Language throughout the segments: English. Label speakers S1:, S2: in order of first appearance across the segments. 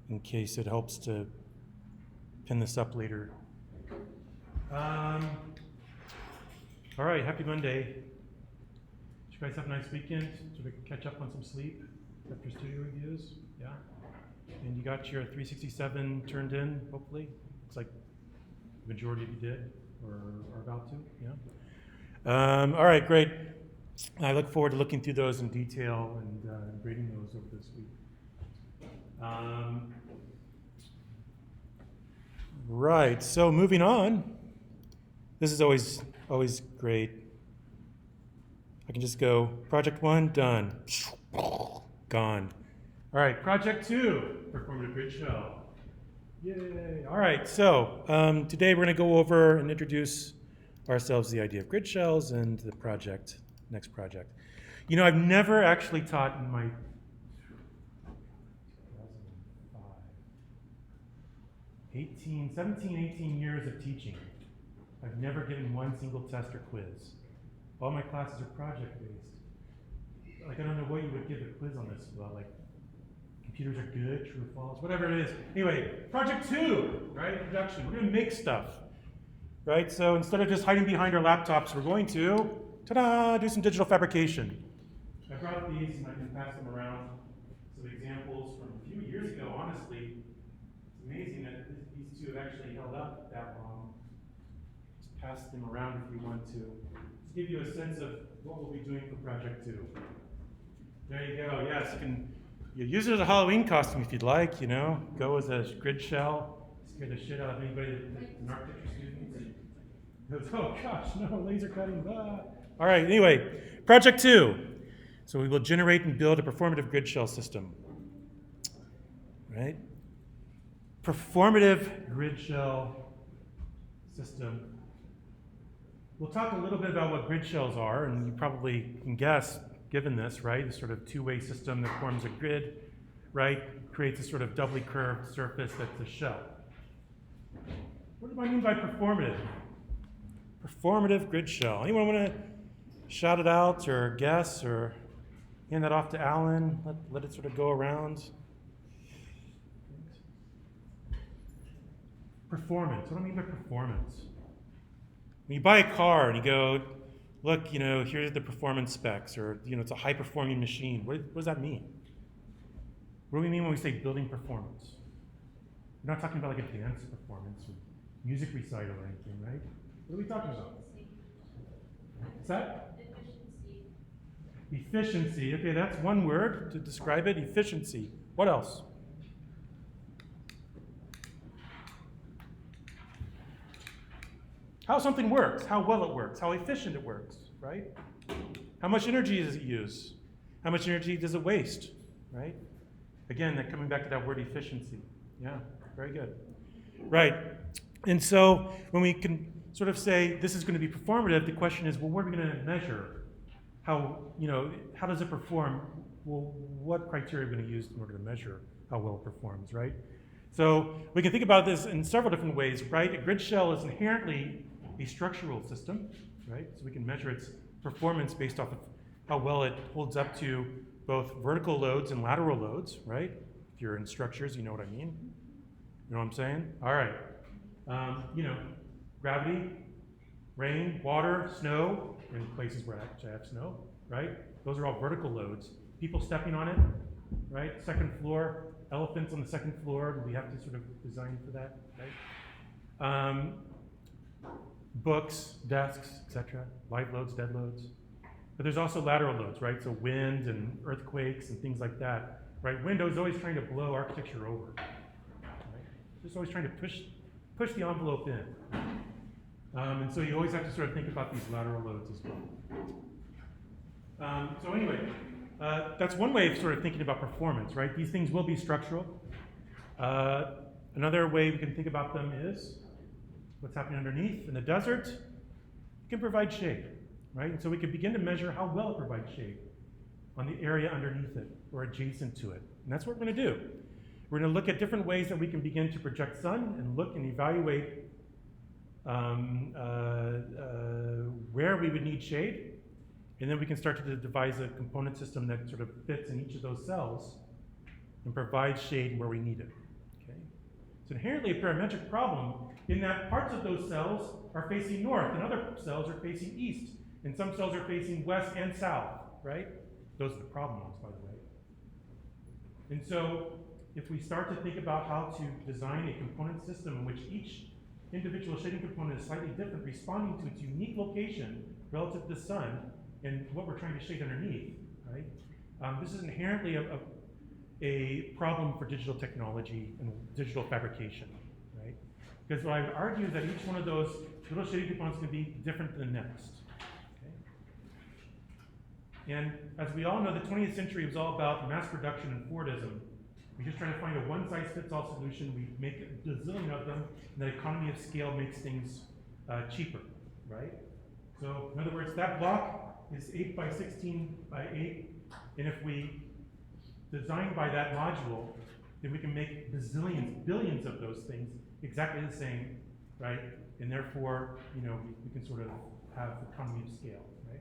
S1: in case it helps to pin this up later. All right, happy Monday. Did you guys have a nice weekend? Did you catch up on some sleep after studio reviews? Yeah? And you got your 367 turned in, hopefully? Looks like the majority of you did, or are about to, yeah? All right, great. I look forward to looking through those in detail and grading those over this week. Right, so moving on. This is always great. I can just go, project 1, done. Gone. All right, project 2, performative grid shell. Yay. All right, so today we're going to go over and introduce ourselves to the idea of grid shells and the next project. You know, I've never actually taught in my 17, 18 years of teaching. I've never given one single test or quiz. All my classes are project-based. Like, I don't know what you would give a quiz on this about, like, computers are good, true or false, whatever it is. Anyway, project 2, right, introduction. We're gonna make stuff, right? So instead of just hiding behind our laptops, we're going to, ta-da, do some digital fabrication. I brought these and I can pass them around. Some examples from a few years ago, honestly. It's amazing that these two have actually held up that long. Just pass them around if you want to. Just give you a sense of what we'll be doing for project 2. There you go, yes, you use it as a Halloween costume if you'd like, you know, go as a grid shell, scare the shit out of anybody that's an architecture student. Goes, oh gosh, no, laser cutting, blah. All right, anyway, project 2. So we will generate and build a performative grid shell system, right? Performative grid shell system. We'll talk a little bit about what grid shells are, and you probably can guess, given this, right? This sort of two-way system that forms a grid, right? Creates a sort of doubly curved surface that's a shell. What do I mean by performative? Performative grid shell. Anyone want to shout it out or guess or hand that off to Alan? Let it sort of go around. Performance. What do I mean by performance? When you buy a car and you go, look, you know, here's the performance specs, or, you know, it's a high-performing machine. What does that mean? What do we mean when we say building performance? We're not talking about like a dance performance or music recital or anything, right? What are we talking about? What's that? Efficiency. Efficiency. Okay, that's one word to describe it. Efficiency. What else? How something works, how well it works, how efficient it works, right? How much energy does it use? How much energy does it waste, right? Again, coming back to that word efficiency. Yeah, very good. Right, and so when we can sort of say this is going to be performative, the question is, well, what are we going to measure? How does it perform? Well, what criteria are we going to use in order to measure how well it performs, right? So we can think about this in several different ways, right? A grid shell is inherently a structural system, right? So we can measure its performance based off of how well it holds up to both vertical loads and lateral loads, right? If you're in structures, you know what I mean. You know what I'm saying? All right. Gravity, rain, water, snow, in places where I have snow, right? Those are all vertical loads. People stepping on it, right? Second floor, elephants on the second floor, we have to sort of design for that, right? Books, desks, etc. Live loads, dead loads. But there's also lateral loads, right? So wind and earthquakes and things like that, right? Wind is always trying to blow architecture over, right? Just always trying to push the envelope in. And so you always have to sort of think about these lateral loads as well. So anyway, that's one way of sort of thinking about performance, right? These things will be structural. Another way we can think about them is what's happening underneath. In the desert, it can provide shade, right? And so we can begin to measure how well it provides shade on the area underneath it or adjacent to it. And that's what we're going to do. We're going to look at different ways that we can begin to project sun and look and evaluate where we would need shade. And then we can start to devise a component system that sort of fits in each of those cells and provides shade where we need it. It's inherently a parametric problem in that parts of those cells are facing north and other cells are facing east, and some cells are facing west and south, right? Those are the problem ones, by the way. And so if we start to think about how to design a component system in which each individual shading component is slightly different, responding to its unique location relative to the sun and what we're trying to shade underneath, right? This is inherently a problem for digital technology and digital fabrication, right? Because what I would argue is that each one of those little shading components can be different than the next. Okay? And as we all know, the 20th century was all about mass production and Fordism. We just try to find a one-size-fits-all solution. We make a gazillion of them, and that economy of scale makes things cheaper, right? So in other words, that block is 8 by 16 by 8, and if we design by that module, then we can make bazillions, billions of those things exactly the same, right? And therefore, you know, we can sort of have economy of scale, right?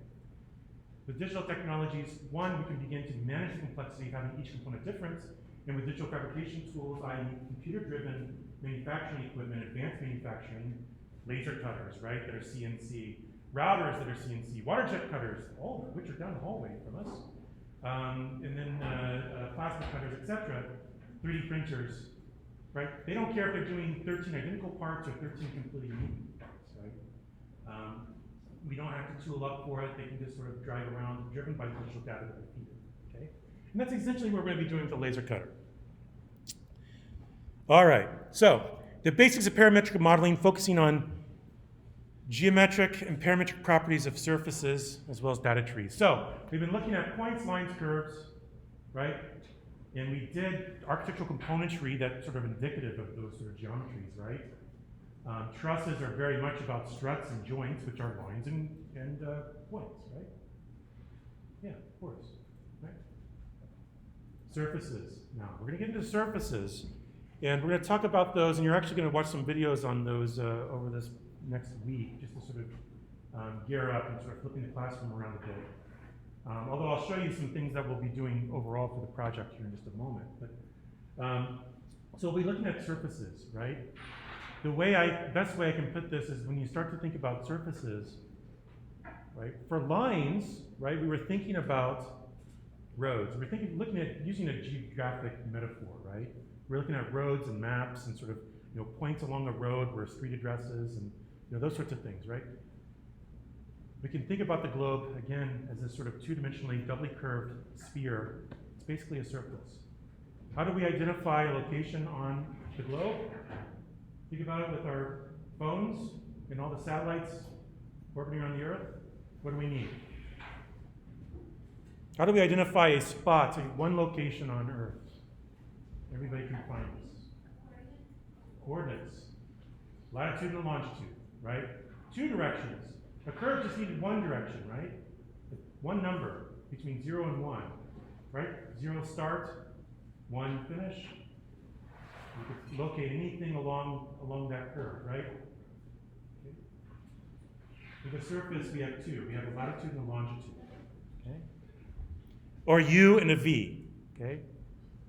S1: With digital technologies, one, we can begin to manage the complexity of having each component different, and with digital fabrication tools, i.e. computer-driven manufacturing equipment, advanced manufacturing, laser cutters, right, that are CNC, routers that are CNC, water jet cutters, all of which are down the hallway from us, and then plasma cutters, etc., 3D printers, right? They don't care if they're doing 13 identical parts or 13 completely unique parts, right? We don't have to tool up for it. They can just sort of drive around, driven by the digital data that we feed it, okay? And that's essentially what we're going to be doing with the laser cutter. All right, so the basics of parametric modeling, focusing on geometric and parametric properties of surfaces as well as data trees. So we've been looking at points, lines, curves, right? And we did architectural componentry that's sort of indicative of those sort of geometries, right? Trusses are very much about struts and joints, which are lines and points, right? Yeah, of course, right? Surfaces. Now, we're going to get into surfaces, and we're going to talk about those, and you're actually going to watch some videos on those over this next week, just to sort of gear up and sort of flipping the classroom around a bit. Although I'll show you some things that we'll be doing overall for the project here in just a moment. But so we'll be looking at surfaces, right? The best way I can put this is when you start to think about surfaces, right? For lines, right, we were thinking about roads. We're looking at using a geographic metaphor, right? We're looking at roads and maps and sort of, you know, points along a road where street addresses and, you know, those sorts of things, right? We can think about the globe, again, as a sort of two-dimensionally doubly curved sphere. It's basically a surface. How do we identify a location on the globe? Think about it with our phones and all the satellites orbiting around the Earth. What do we need? How do we identify a spot, one location on Earth? Everybody can find this. Coordinates. Latitude and longitude, right? Two directions. A curve just needed one direction, right? One number between 0 and 1, right? 0 start, 1 finish. You could locate anything along that curve, right? Okay. With a surface, we have two. We have a latitude and a longitude, okay? Or U and a V, okay?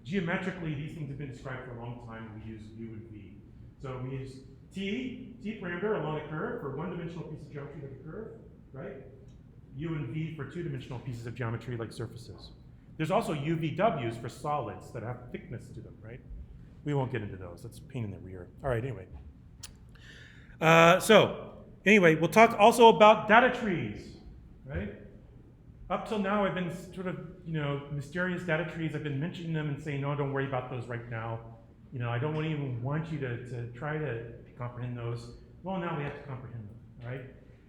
S1: Geometrically, these things have been described for a long time. We use U and V. So we use T parameter along a curve for one-dimensional piece of geometry like a curve, right? U and V for two-dimensional pieces of geometry like surfaces. There's also UVWs for solids that have thickness to them, right? We won't get into those. That's a pain in the rear. All right, anyway. Anyway, we'll talk also about data trees, right? Up till now, I've been sort of, you know, mysterious data trees. I've been mentioning them and saying, no, don't worry about those right now. You know, I don't even want you to try to comprehend those. Well, now we have to comprehend them, right?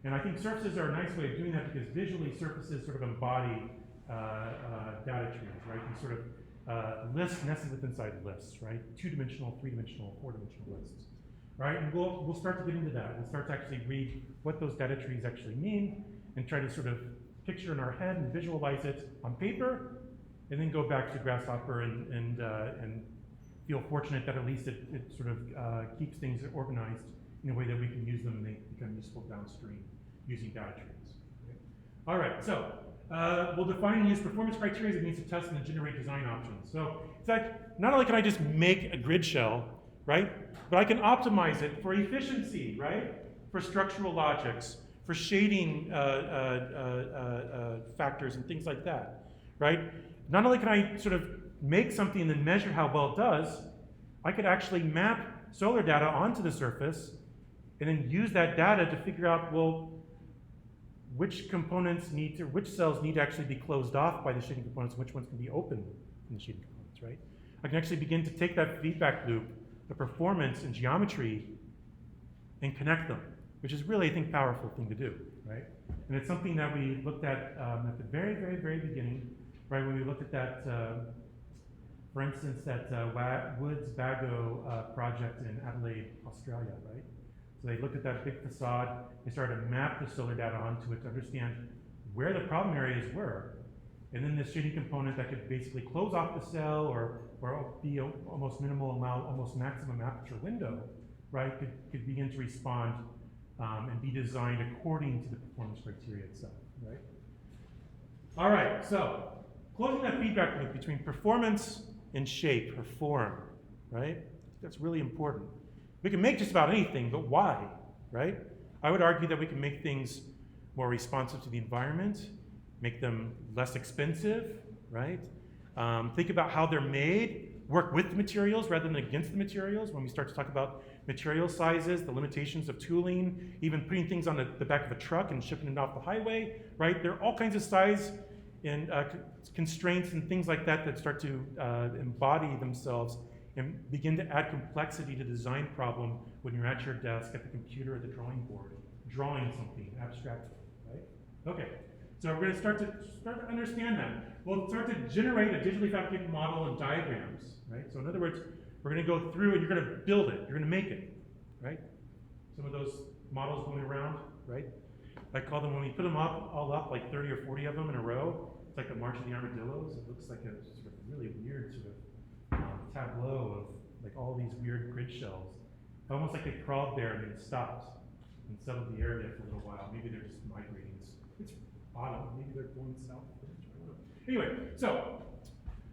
S1: And I think surfaces are a nice way of doing that because visually surfaces sort of embody data trees, right? These sort of lists nested within inside lists, right? Two-dimensional, three-dimensional, four-dimensional lists, right? And we'll start to get into that. We'll start to actually read what those data trees actually mean and try to sort of picture in our head and visualize it on paper, and then go back to Grasshopper and feel fortunate that at least it sort of keeps things organized in a way that we can use them and they become useful downstream using data trees. Okay? All right, so we'll define and use performance criteria as a means to test and generate design options. So it's like, not only can I just make a grid shell, right? But I can optimize it for efficiency, right? For structural logics, for shading factors and things like that, right? Not only can I sort of make something and then measure how well it does, I could actually map solar data onto the surface and then use that data to figure out, well, which cells need to actually be closed off by the shading components, and which ones can be open in the shading components, right? I can actually begin to take that feedback loop, the performance and geometry, and connect them, which is really, I think, powerful thing to do, right? And it's something that we looked at the very, very, very beginning, right? When we looked at that, for instance, that Woods-Bagot project in Adelaide, Australia, right? So they looked at that big facade, they started to map the solar data onto it to understand where the problem areas were. And then this shading component that could basically close off the cell or be almost minimal amount, almost maximum aperture window, right, could begin to respond and be designed according to the performance criteria itself, right? All right, so closing that feedback loop between performance and shape or form, right? That's really important. We can make just about anything, but why, right? I would argue that we can make things more responsive to the environment, make them less expensive, right? Think about how they're made, work with the materials rather than against the materials. When we start to talk about material sizes, the limitations of tooling, even putting things on the back of a truck and shipping it off the highway, right? There are all kinds of size and constraints and things like that that start to embody themselves and begin to add complexity to the design problem when you're at your desk, at the computer, at the drawing board, drawing something abstractly, right? Okay, so we're gonna start to understand that. We'll start to generate a digitally fabricated model and diagrams, right? So in other words, we're gonna go through and you're gonna build it, you're gonna make it, right? Some of those models going around, right? I call them, when we put them all up, like 30 or 40 of them in a row, it's like the March of the Armadillos. It looks like a sort of really weird sort of tableau of like all these weird grid shells. Almost like they crawled there and then stopped and settled the area for a little while. Maybe they're just migrating. It's autumn. Maybe they're going south. Anyway,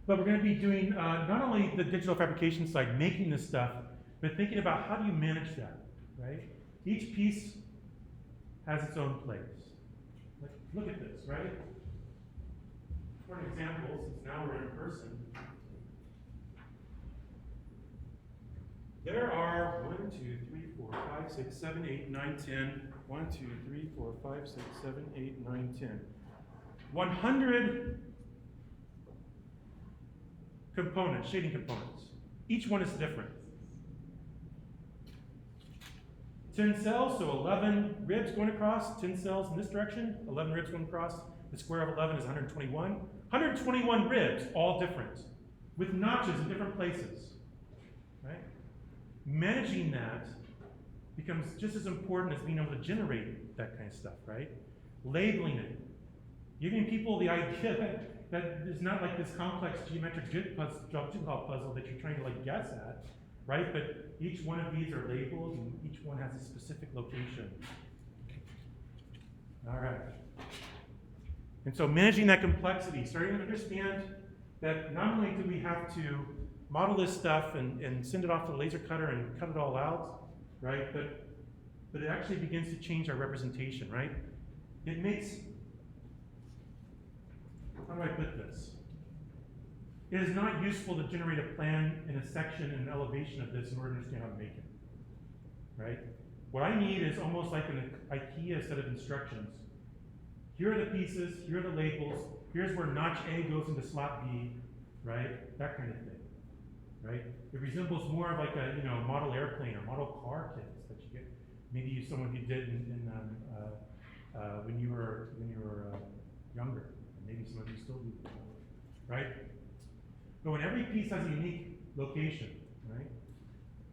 S1: but we're going to be doing not only the digital fabrication side, making this stuff, but thinking about how do you manage that, right? Each piece has its own place. Like, look at this, right? For an example, since now we're in person, there are 1, 2, 3, 4, 5, 6, 7, 8, 9, 10. 1, 2, 3, 4, 5, 6, 7, 8, 9, 10. 100 components, shading components. Each one is different. 10 cells, so 11 ribs going across, 10 cells in this direction, 11 ribs going across. The square of 11 is 121. 121 ribs, all different, with notches in different places, right? Managing that becomes just as important as being able to generate that kind of stuff, right? Labeling it, giving people the idea that it's not like this complex geometric jigsaw puzzle that you're trying to like guess at, right? But each one of these are labeled and each one has a specific location. All right. And so managing that complexity, starting to understand that not only do we have to model this stuff and send it off to the laser cutter and cut it all out, right? But it actually begins to change our representation, right? It makes, how do I put this? It is not useful to generate a plan and a section and an elevation of this in order to understand how to make it, right? What I need is almost like an IKEA set of instructions. Here are the pieces, here are the labels, here's where notch A goes into slot B, right? That kind of thing, right? It resembles more of like a model airplane or model car kits that you get. Maybe some of you did when you were younger. Maybe some of you still do, right? But when every piece has a unique location, right?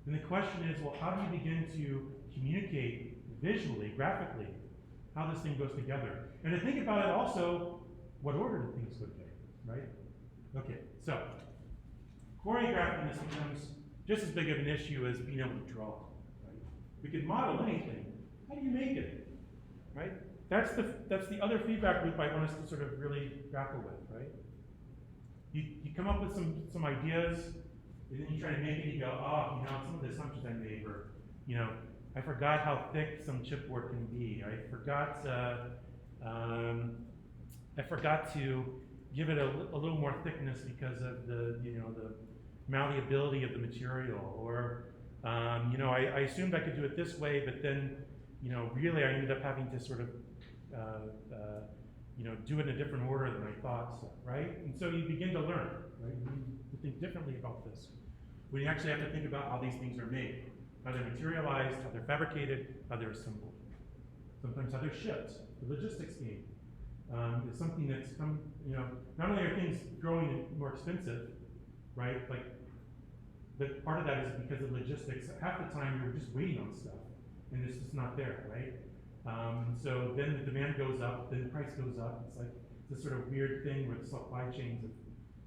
S1: Then the question is, well, how do you begin to communicate visually, graphically, how this thing goes together? And to think about it also, what order do things go together, right? Okay, so choreographing this becomes just as big of an issue as being able to draw, right? We could model anything. How do you make it, right? That's the other feedback loop I want us to sort of really grapple with, right? You come up with some ideas, And then you try to make it, and you go, oh, some of the assumptions I made were, I forgot how thick some chipboard can be. I forgot to give it a little more thickness because of the malleability of the material, or I assumed I could do it this way, but then really I ended up having to sort of do it in a different order than I thought, right? And so you begin to learn, right? You begin to think differently about this. When you actually have to think about how these things are made, how they're materialized, how they're fabricated, how they're assembled. Sometimes how they're shipped. The logistics game is something that's come, not only are things growing more expensive, right? But part of that is because of logistics. Half the time you're just waiting on stuff, and it's just not there, right? So then the demand goes up, then the price goes up. It's like this sort of weird thing where the supply chains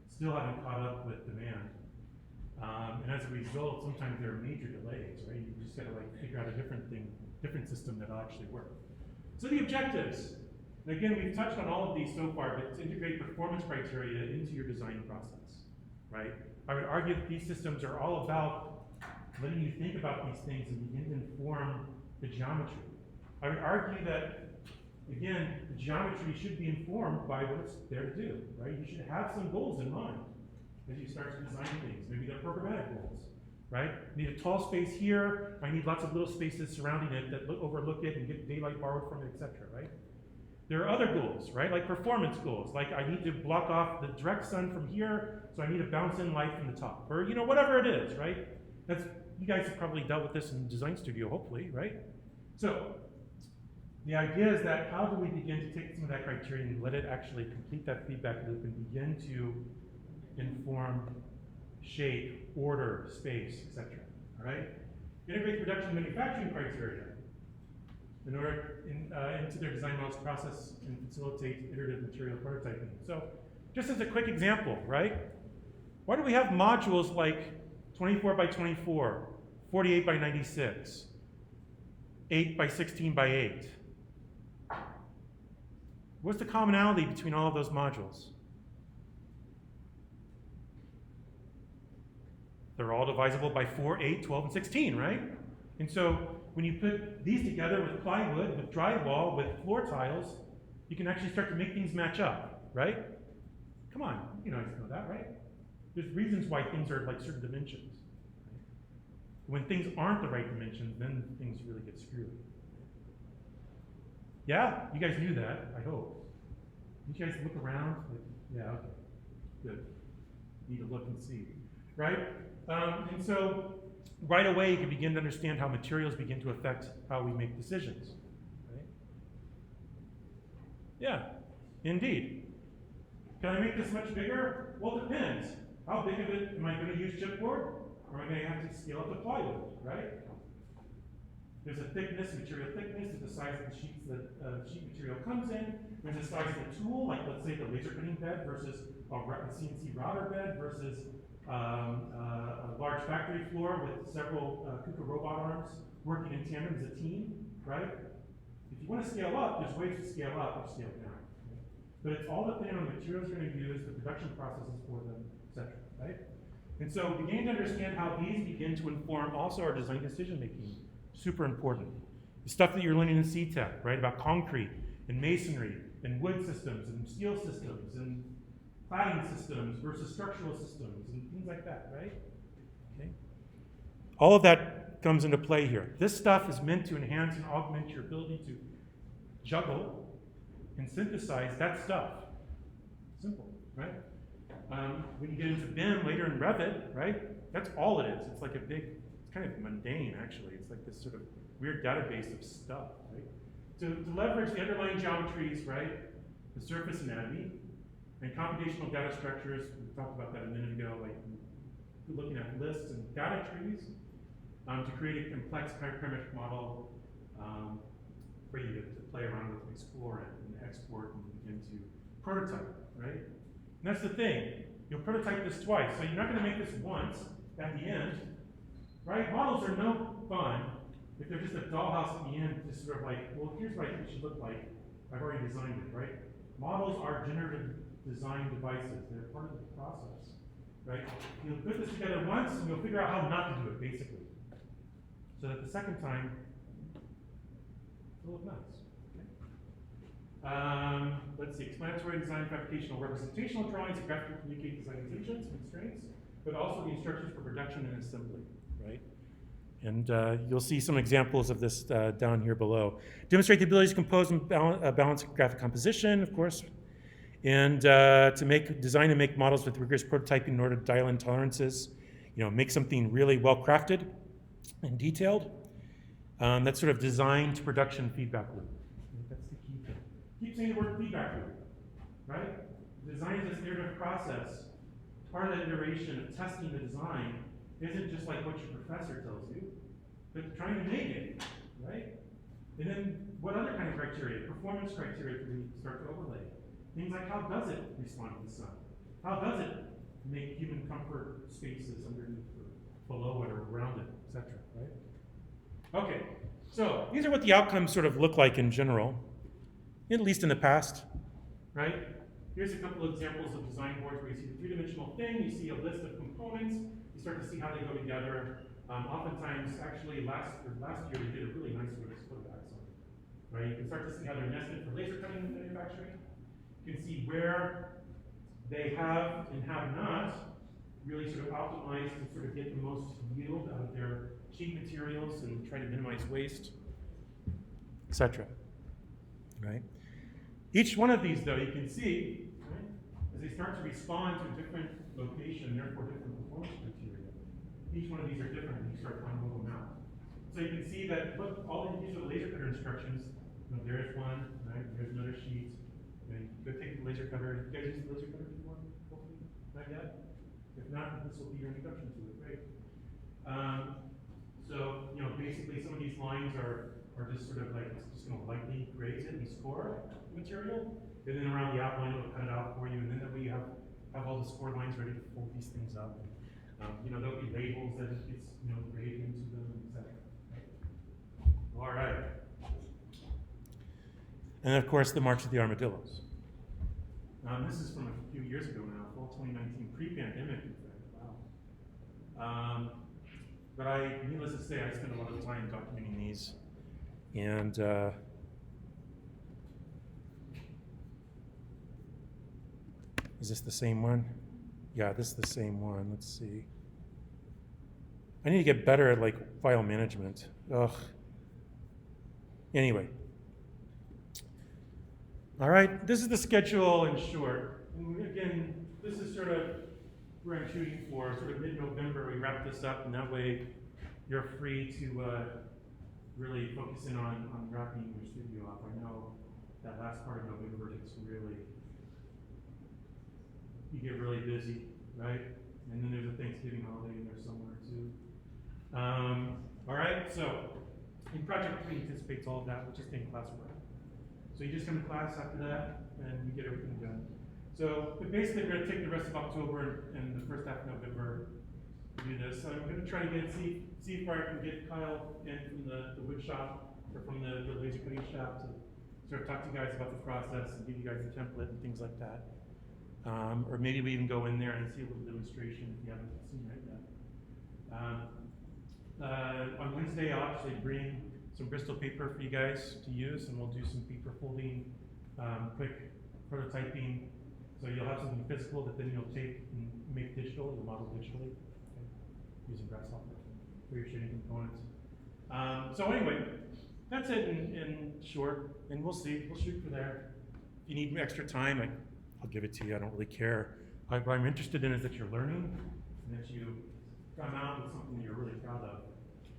S1: still haven't caught up with demand. And as a result, sometimes there are major delays, right? You just got to figure out a different system that'll actually work. So the objectives. And again, we've touched on all of these so far, but to integrate performance criteria into your design process, right? I would argue that these systems are all about letting you think about these things and begin to inform the geometry. I would argue that, again, the geometry should be informed by what it's there to do, right? You should have some goals in mind as you start to design things. Maybe they're programmatic goals, right? I need a tall space here. I need lots of little spaces surrounding it that overlook it and get daylight borrowed from it, etc., right? There are other goals, right? Like performance goals. Like I need to block off the direct sun from here, so I need to bounce in light from the top. Or, whatever it is, right? You guys have probably dealt with this in Design Studio, hopefully, right? So, the idea is that how do we begin to take some of that criteria and let it actually complete that feedback loop and begin to inform shape, order, space, etc. All right? Integrate production and manufacturing criteria in order into their design models process and facilitate iterative material prototyping. So, just as a quick example, right? Why do we have modules like 24 by 24, 48 by 96, 8 by 16 by 8? What's the commonality between all of those modules? They're all divisible by 4, 8, 12, and 16, right? And so when you put these together with plywood, with drywall, with floor tiles, you can actually start to make things match up, right? Come on, you guys know that, right? There's reasons why things are like certain dimensions. When things aren't the right dimensions, then things really get screwed. Yeah, you guys knew that, I hope. Did you guys look around? Yeah, okay, good. Need to look and see, right? And so right away you can begin to understand how materials begin to affect how we make decisions, right? Yeah, indeed. Can I make this much bigger? Well, it depends. How big of it am I going to use chipboard? Or am I going to have to scale up to plywood, right? There's a thickness, material thickness, there's the size of the sheets that sheet material comes in. There's the size of the tool, like let's say the laser cutting bed versus a CNC router bed versus a large factory floor with several KUKA robot arms working in tandem as a team, right? If you want to scale up, there's ways to scale up or scale down. But it's all depending on the materials you're going to use, the production processes for them, etc., right? And so beginning to understand how these begin to inform also our design decision making, super important. The stuff that you're learning in CTEC, right, about concrete and masonry and wood systems and steel systems and cladding systems versus structural systems and things like that, right? Okay. All of that comes into play here. This stuff is meant to enhance and augment your ability to juggle and synthesize that stuff. Simple, right? When you get into BIM later in Revit, right, that's all it is. It's like a big, it's kind of mundane actually. It's like this sort of weird database of stuff, right? To leverage the underlying geometries, right, the surface anatomy, and computational data structures, we talked about that a minute ago, like looking at lists and data trees, to create a complex parametric model for you to play around with and explore it and export and begin to prototype, right? And that's the thing. You'll prototype this twice. So you're not going to make this once at the end, right? Models are no fun if they're just a dollhouse at the end, just sort of like, well, here's what I think it should look like. I've already designed it, right? Models are generative design devices. They're part of the process. right? You'll put this together once and you'll figure out how not to do it, basically. So that the second time, it'll look nice. Let's see, explanatory design, fabricational, representational drawings, and graphical communicate design intentions, constraints, but also the instructions for production and assembly, right? And you'll see some examples of this down here below. Demonstrate the ability to compose and balance graphic composition, of course, and to design and make models with rigorous prototyping in order to dial in tolerances, make something really well crafted and detailed. That's sort of design to production feedback loop. That's the key thing. Keep saying the word feedback loop, right? Design is this iterative process. Part of that iteration of testing the design isn't just like what your professor tells you, but trying to make it, right? And then what other kind of criteria? Performance criteria can we start to overlay? Things like how does it respond to the sun? How does it make human comfort spaces underneath or below it or around it, etc., right? Okay, so these are what the outcomes sort of look like in general, at least in the past, right? Here's a couple of examples of design boards where you see the three-dimensional thing, you see a list of components, you start to see how they go together. Oftentimes, actually, last year we did a really nice one with Photobax on it, right? You can start to see how they're nested for laser cutting manufacturing. You can see where they have and have not really sort of optimized to sort of get the most yield out of their sheet materials and try to minimize waste, etc. Right? Each one of these, though, you can see, right, as they start to respond to a different location, therefore different performance criteria, each one of these are different and you start to move them out. So you can see that, look, all of these are the laser cutter instructions. There's one, right? There's another sheet. Okay. Go take the laser cutter. You guys used the laser cutter before? Hopefully? Not yet? If not, this will be your introduction to it, right? So, basically some of these lines are just sort of like, it's just going to lightly graze it and score the material. And then around the outline, it'll cut it out for you. And then that way you have all the score lines ready to fold these things up. There'll be labels that it gets, graded into them, etc. All right. And of course, the March of the Armadillos. This is from a few years ago now, fall 2019, pre-pandemic, in fact. Wow. But needless to say, I spent a lot of time documenting these. And is this the same one? Yeah, this is the same one. Let's see. I need to get better at file management. Ugh. Anyway. All right, this is the schedule in short. And again, this is sort of where I'm shooting for, sort of mid-November. We wrap this up, and that way you're free to really focus in on wrapping your studio up. I know that last part of November gets you get really busy, right? And then there's a Thanksgiving holiday in there somewhere too. All right, so in Project 3 anticipates all of that, which is in classwork. So you just come to class after that, and you get everything done. So, but basically, we're going to take the rest of October and the first half of November to do this. So I'm going to try to see if I can get Kyle in from the wood shop or from the laser cutting shop to sort of talk to you guys about the process and give you guys a template and things like that. Or maybe we even go in there and see a little demonstration if you haven't seen that yet. On Wednesday, I'll actually bring some Bristol paper for you guys to use, and we'll do some paper folding, quick prototyping. So you'll have something physical that then you'll take and make digital, you'll model digitally, okay, using Grasshopper for your shading components. So anyway, that's it in short, and we'll see. We'll shoot for there. If you need extra time, I'll give it to you. I don't really care. What I'm interested in is that you're learning and that you come out with something that you're really proud of.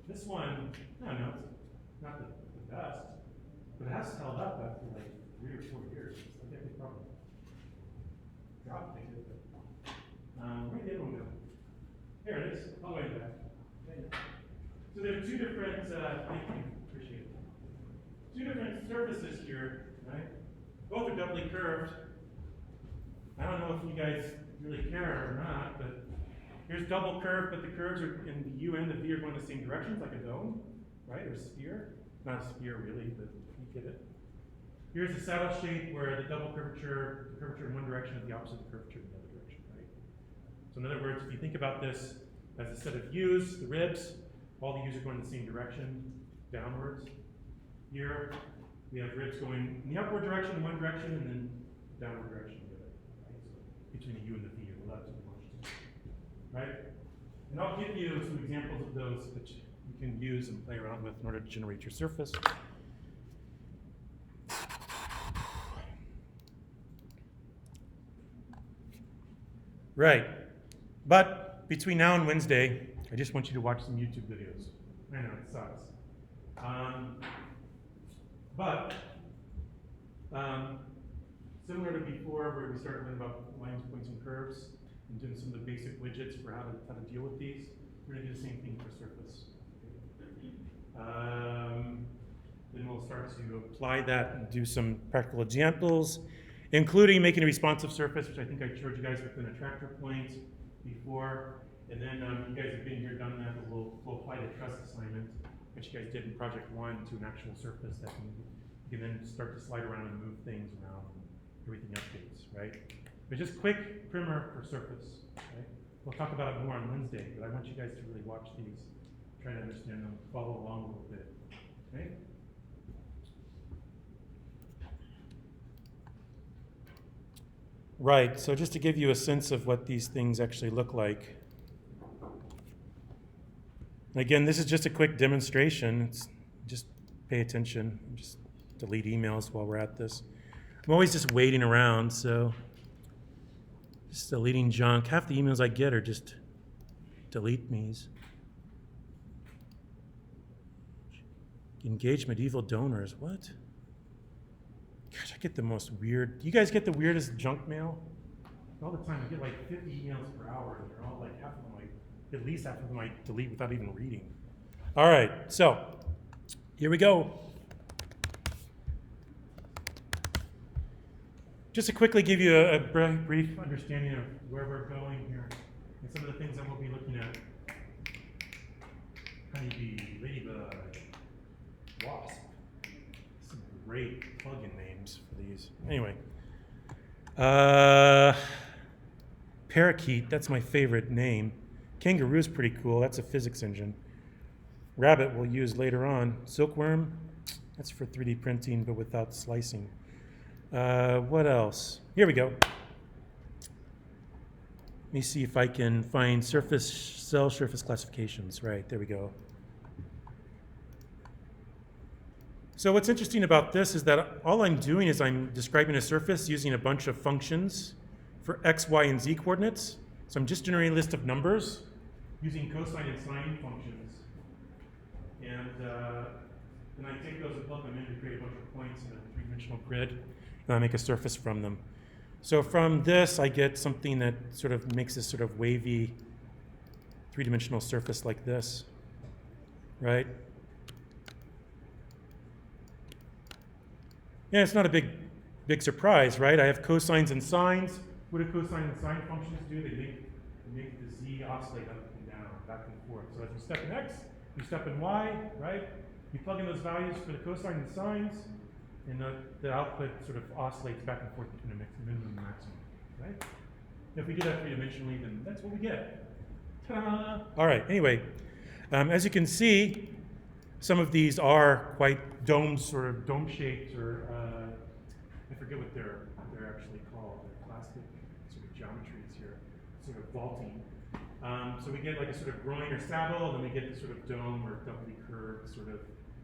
S1: This one, I don't know, it's not the best, but it has held up after 3 or 4 years. I think they probably dropped it. Where'd the other one go? There it is, all the way back. Okay. So there are two different, thank you, appreciate it. Two different surfaces here, right? Both are doubly curved. I don't know if you guys really care or not, but here's double curve, but the curves are in the U and the V are going the same directions, like a dome, right? Or a sphere. Not a sphere really, but you get it. Here's a saddle shape where the double curvature, the curvature in one direction is the opposite of the curvature in the other direction, right? So in other words, if you think about this as a set of U's, the ribs, all the U's are going in the same direction, downwards. Here, we have ribs going in the upward direction in one direction, and then downward direction in the other. Right? So between the U and the V, or the left and the left. Right? And I'll give you some examples of those that you can use and play around with in order to generate your surface. Right. But between now and Wednesday, I just want you to watch some YouTube videos. I know, it sucks. Similar to before, where we started learning about lines, points, and curves, and doing some of the basic widgets for how to deal with these, we're going to do the same thing for surface. Then we'll start to apply that and do some practical examples, including making a responsive surface, which I think I showed you guys with an attractor point before. And then you guys have been here, done that, but we'll apply the truss assignment, which you guys did in project 1, to an actual surface that you can then start to slide around and move things around and everything updates, right? But just quick primer for surface, right? We'll talk about it more on Wednesday, but I want you guys to really watch these, try to understand them, follow along a little bit, okay? Right, so just to give you a sense of what these things actually look like. Again, this is just a quick demonstration. Just pay attention. Just delete emails while we're at this. I'm always just waiting around, so just deleting junk. Half the emails I get are just delete me's. Engage medieval donors. What? Gosh, I get the most weird. Do you guys get the weirdest junk mail? All the time. I get like 50 emails per hour, and they're all like half of them, at least half of them I delete without even reading. All right, so here we go. Just to quickly give you a brief understanding of where we're going here and some of the things that we'll be looking at. Honeybee, ladybug, wasp. Some great plugin names for these. Anyway. Parakeet, that's my favorite name. Kangaroo's pretty cool. That's a physics engine. Rabbit we'll use later on. Silkworm, that's for 3D printing but without slicing. What else? Here we go. Let me see if I can find cell surface classifications. Right, there we go. So what's interesting about this is that all I'm doing is I'm describing a surface using a bunch of functions for x, y, and z coordinates. So I'm just generating a list of numbers using cosine and sine functions. And then I take those and plug them in to create a bunch of points in a three-dimensional grid, and I make a surface from them. So from this, I get something that sort of makes this sort of wavy three-dimensional surface like this, right? Yeah, it's not a big surprise, right? I have cosines and sines. What do cosine and sine functions do? They make the z oscillate up and down, back and forth. So as you step in x, you step in y, right? You plug in those values for the cosine and sines, and the output sort of oscillates back and forth between a minimum and maximum, right? If we do that three-dimensionally, then that's what we get. Ta-da! All right, anyway, as you can see, some of these are quite sort of dome-shaped, or I forget what they're actually called. They're plastic sort of geometries here, sort of vaulting. So we get like a sort of groin or saddle, and then we get this sort of dome or doubly curved sort of